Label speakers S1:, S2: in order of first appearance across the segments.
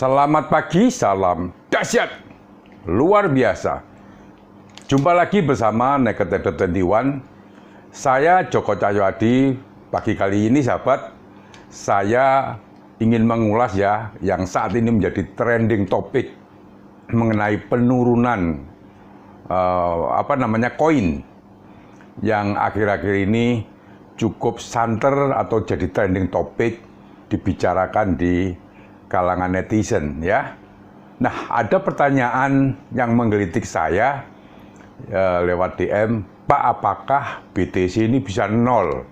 S1: Selamat pagi, salam dahsyat, luar biasa. Jumpa lagi bersama Naked Trader 21. Saya Joko Cahyoadi. Pagi kali ini sahabat, saya ingin mengulas ya yang saat ini menjadi trending topik mengenai penurunan koin yang akhir-akhir ini cukup santer atau jadi trending topik dibicarakan di kalangan netizen ya. Nah, ada pertanyaan yang menggelitik saya lewat DM, Pak, apakah BTC ini bisa nol?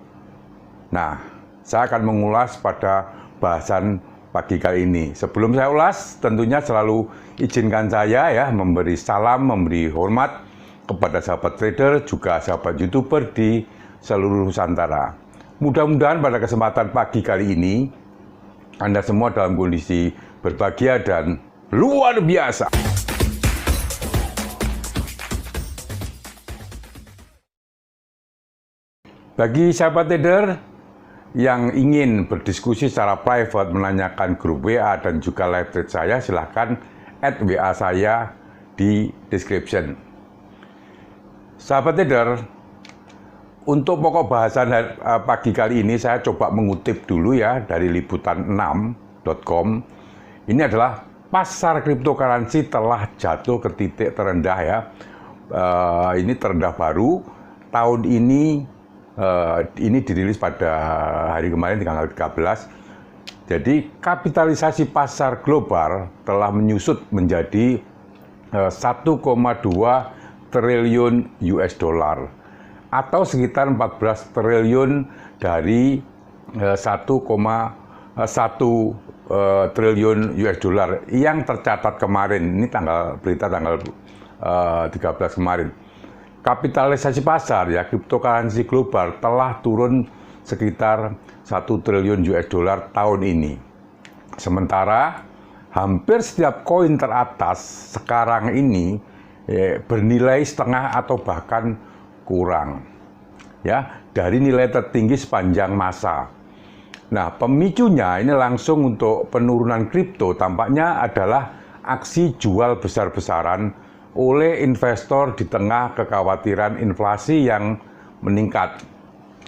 S1: Nah, saya akan mengulas pada bahasan pagi kali ini. Sebelum saya ulas, tentunya selalu izinkan saya ya memberi salam, memberi hormat kepada sahabat trader, juga sahabat YouTuber di seluruh Nusantara. Mudah-mudahan pada kesempatan pagi kali ini Anda semua dalam kondisi berbahagia dan luar biasa. Bagi sahabat trader yang ingin berdiskusi secara private, menanyakan grup WA dan juga live trade saya, silahkan add WA saya di description. Sahabat trader, untuk pokok bahasan pagi kali ini saya coba mengutip dulu ya dari liputan6.com. Ini adalah pasar cryptocurrency telah jatuh ke titik terendah ya. Ini terendah baru tahun ini. Ini dirilis pada hari kemarin tanggal 13. Jadi kapitalisasi pasar global telah menyusut menjadi 1,2 triliun US dollar. Atau sekitar 14 triliun dari 1,1 triliun US dollar yang tercatat kemarin. Ini berita tanggal 13 kemarin. Kapitalisasi pasar ya cryptocurrency global telah turun sekitar 1 triliun US dollar tahun ini. Sementara hampir setiap koin teratas sekarang ini bernilai setengah atau bahkan kurang ya dari nilai tertinggi sepanjang masa. Nah, pemicunya ini langsung untuk penurunan kripto tampaknya adalah aksi jual besar-besaran oleh investor di tengah kekhawatiran inflasi yang meningkat.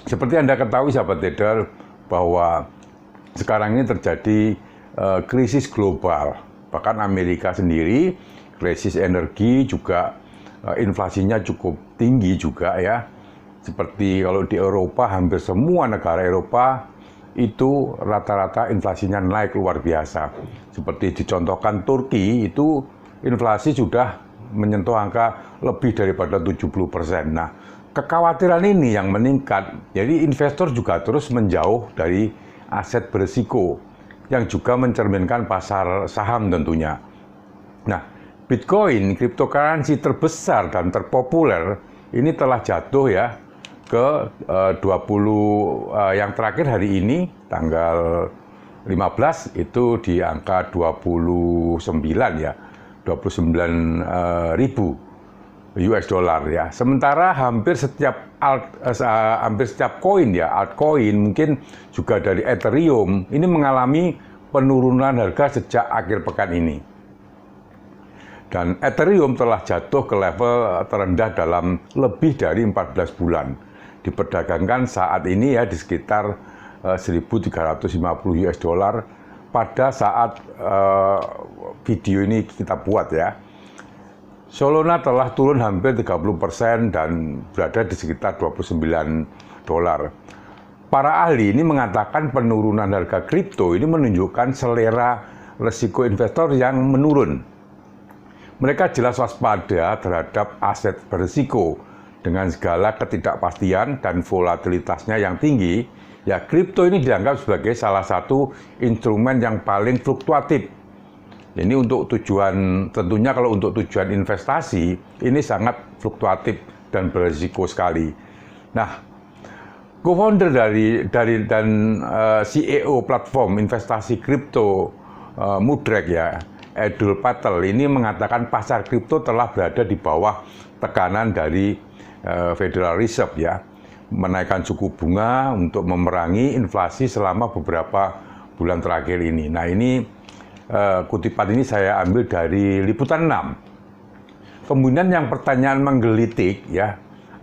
S1: Seperti Anda ketahui sahabat trader bahwa sekarang ini terjadi krisis global. Bahkan Amerika sendiri krisis energi juga inflasinya cukup tinggi juga ya. Seperti kalau di Eropa, hampir semua negara Eropa itu rata-rata inflasinya naik luar biasa. Seperti dicontohkan Turki, itu inflasi sudah menyentuh angka lebih daripada 70%. Nah, kekhawatiran ini yang meningkat, jadi investor juga terus menjauh dari aset berisiko yang juga mencerminkan pasar saham tentunya. Nah, Bitcoin, cryptocurrency terbesar dan terpopuler, ini telah jatuh ya ke 20, yang terakhir hari ini, tanggal 15, itu di angka 29 ya, 29.000 US dollar ya. Sementara hampir setiap koin ya, altcoin, mungkin juga dari Ethereum, ini mengalami penurunan harga sejak akhir pekan ini. Dan Ethereum telah jatuh ke level terendah dalam lebih dari 14 bulan. Diperdagangkan saat ini ya di sekitar 1.350 US dollar pada saat video ini kita buat ya. Solana telah turun hampir 30% dan berada di sekitar 29 dolar. Para ahli ini mengatakan penurunan harga kripto ini menunjukkan selera risiko investor yang menurun. Mereka jelas waspada terhadap aset berisiko dengan segala ketidakpastian dan volatilitasnya yang tinggi. Ya, kripto ini dianggap sebagai salah satu instrumen yang paling fluktuatif. Ini untuk tujuan, tentunya kalau untuk tujuan investasi, ini sangat fluktuatif dan berisiko sekali. Nah, co-founder dan CEO platform investasi kripto Mudrek ya, Edul Patel ini mengatakan pasar kripto telah berada di bawah tekanan dari Federal Reserve ya, menaikkan suku bunga untuk memerangi inflasi selama beberapa bulan terakhir ini. Nah, ini Kutipan ini saya ambil dari Liputan 6. Kemudian yang pertanyaan menggelitik ya,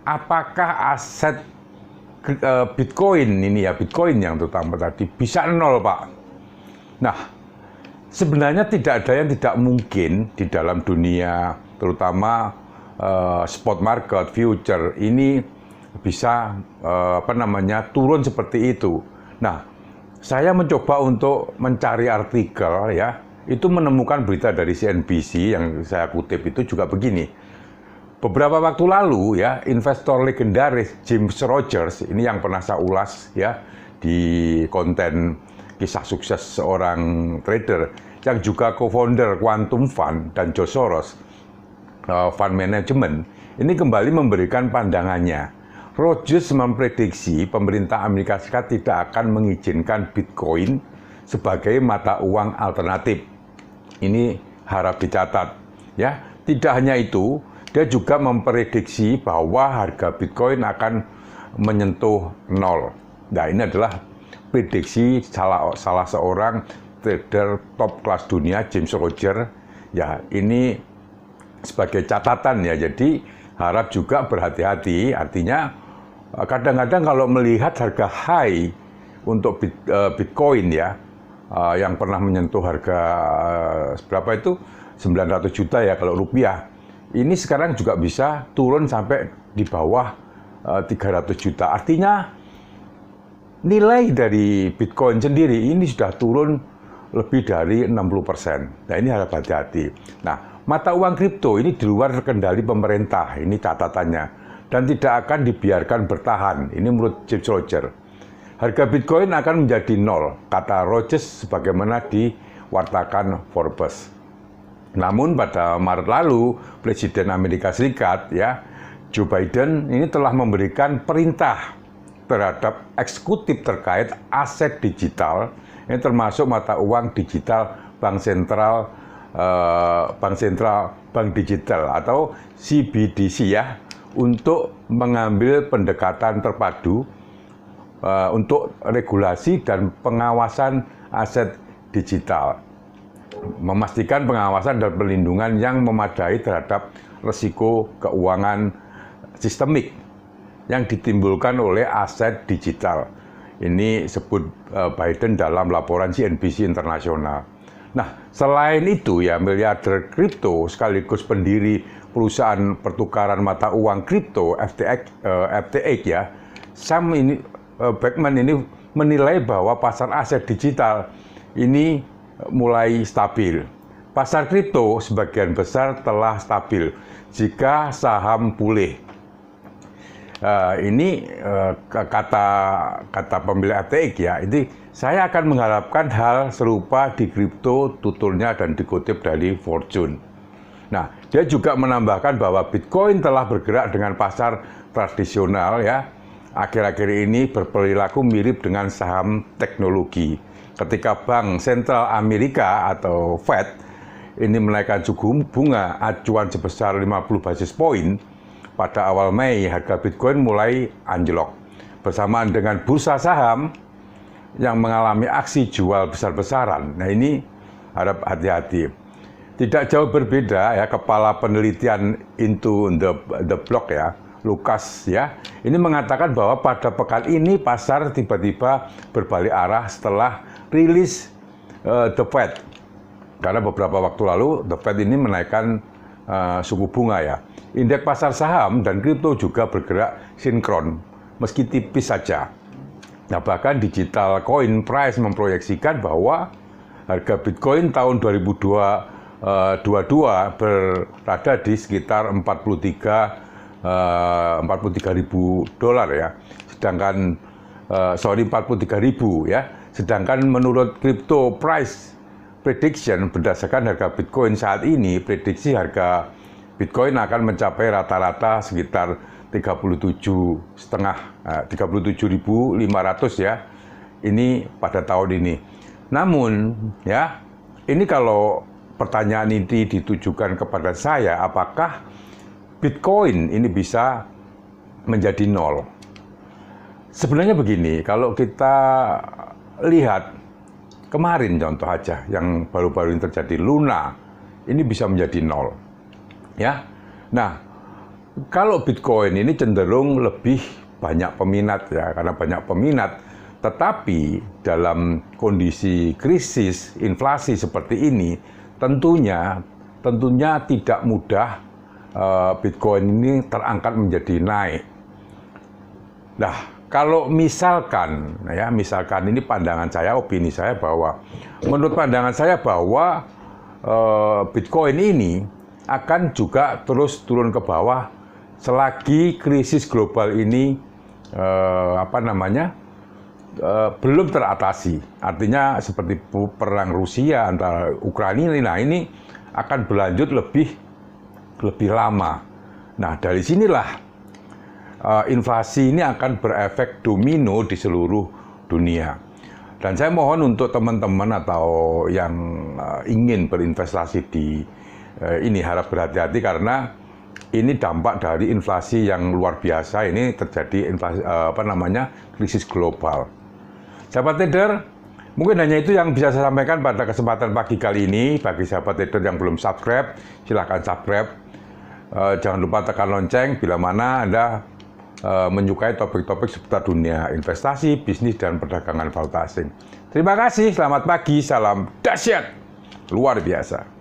S1: apakah aset Bitcoin ini ya, Bitcoin yang terutama tadi bisa nol, Pak? Nah, sebenarnya tidak ada yang tidak mungkin di dalam dunia, terutama spot market, future ini bisa turun seperti itu. Nah, saya mencoba untuk mencari artikel ya, itu menemukan berita dari CNBC yang saya kutip itu juga begini. Beberapa waktu lalu ya, investor legendaris James Rogers, ini yang pernah saya ulas ya di konten kisah sukses seorang trader, yang juga co-founder Quantum Fund dan George Soros Fund Management, ini kembali memberikan pandangannya. Rogers memprediksi pemerintah Amerika Serikat tidak akan mengizinkan Bitcoin sebagai mata uang alternatif. Ini harap dicatat. Ya, tidak hanya itu, dia juga memprediksi bahwa harga Bitcoin akan menyentuh nol. Nah, ini adalah prediksi salah seorang trader top kelas dunia, James Rogers. Ya, ini sebagai catatan ya. Jadi harap juga berhati-hati. Artinya kadang-kadang kalau melihat harga high untuk Bitcoin ya, yang pernah menyentuh harga berapa itu 900 juta ya kalau rupiah, ini sekarang juga bisa turun sampai di bawah 300 juta. Artinya nilai dari Bitcoin sendiri ini sudah turun lebih dari 60%. Nah, ini harap hati-hati. Nah, mata uang kripto ini di luar kendali pemerintah, ini catatannya. Dan tidak akan dibiarkan bertahan. Ini menurut James Rogers. Harga Bitcoin akan menjadi nol, kata Rogers sebagaimana diwartakan Forbes. Namun pada Maret lalu, Presiden Amerika Serikat ya, Joe Biden ini telah memberikan perintah terhadap eksekutif terkait aset digital, ini termasuk mata uang digital bank sentral, bank digital atau CBDC ya, untuk mengambil pendekatan terpadu untuk regulasi dan pengawasan aset digital, memastikan pengawasan dan perlindungan yang memadai terhadap risiko keuangan sistemik yang ditimbulkan oleh aset digital. Ini sebut Biden dalam laporan CNBC Internasional. Nah, selain itu ya, miliarder kripto sekaligus pendiri perusahaan pertukaran mata uang kripto FTX ya, Sam Bankman ini menilai bahwa pasar aset digital ini mulai stabil. Pasar kripto sebagian besar telah stabil jika saham pulih. Ini kata pemilik FTX ya. Ini saya akan mengharapkan hal serupa di kripto, tuturnya dan dikutip dari Fortune. Nah, dia juga menambahkan bahwa Bitcoin telah bergerak dengan pasar tradisional ya. Akhir-akhir ini berperilaku mirip dengan saham teknologi. Ketika Bank Sentral Amerika atau Fed ini menaikkan suku bunga acuan sebesar 50 basis point, pada awal Mei harga Bitcoin mulai anjlok. Bersamaan dengan bursa saham yang mengalami aksi jual besar-besaran. Nah, ini harap hati-hati. Tidak jauh berbeda ya, kepala penelitian Into the Block ya, Lucas ya, ini mengatakan bahwa pada pekan ini pasar tiba-tiba berbalik arah setelah rilis The Fed. Karena beberapa waktu lalu The Fed ini menaikkan suku bunga ya. Indeks pasar saham dan kripto juga bergerak sinkron, meski tipis saja. Nah, bahkan Digital Coin Price memproyeksikan bahwa harga Bitcoin tahun 2022 berada di sekitar 43.000 dolar ya. Sedangkan 43.000 ya. Sedangkan menurut Crypto Price Prediction berdasarkan harga Bitcoin saat ini, prediksi harga Bitcoin akan mencapai rata-rata sekitar 37.500 ya. Ini pada tahun ini. Namun ya, ini kalau pertanyaan ini ditujukan kepada saya, apakah Bitcoin ini bisa menjadi nol? Sebenarnya begini, kalau kita lihat kemarin contoh aja yang baru-baru ini terjadi, Luna, ini bisa menjadi 0. Ya. Nah, kalau Bitcoin ini cenderung lebih banyak peminat ya, karena banyak peminat, tetapi dalam kondisi krisis inflasi seperti ini, tentunya tidak mudah Bitcoin ini terangkat menjadi naik. Nah, kalau misalkan ini pandangan saya, opini saya bahwa menurut pandangan saya bahwa Bitcoin ini akan juga terus turun ke bawah selagi krisis global ini belum teratasi. Artinya seperti perang Rusia antara Ukraina, nah ini akan berlanjut lebih lama. Nah, dari sinilah inflasi ini akan berefek domino di seluruh dunia. Dan saya mohon untuk teman-teman atau yang ingin berinvestasi di ini harap berhati-hati karena ini dampak dari inflasi yang luar biasa. Ini terjadi inflasi krisis global. Sahabat trader, mungkin hanya itu yang bisa saya sampaikan pada kesempatan pagi kali ini. Bagi sahabat trader yang belum subscribe, silahkan subscribe. Jangan lupa tekan lonceng bila mana Anda menyukai topik-topik seputar dunia investasi, bisnis, dan perdagangan valuta asing. Terima kasih, selamat pagi, salam dahsyat, luar biasa.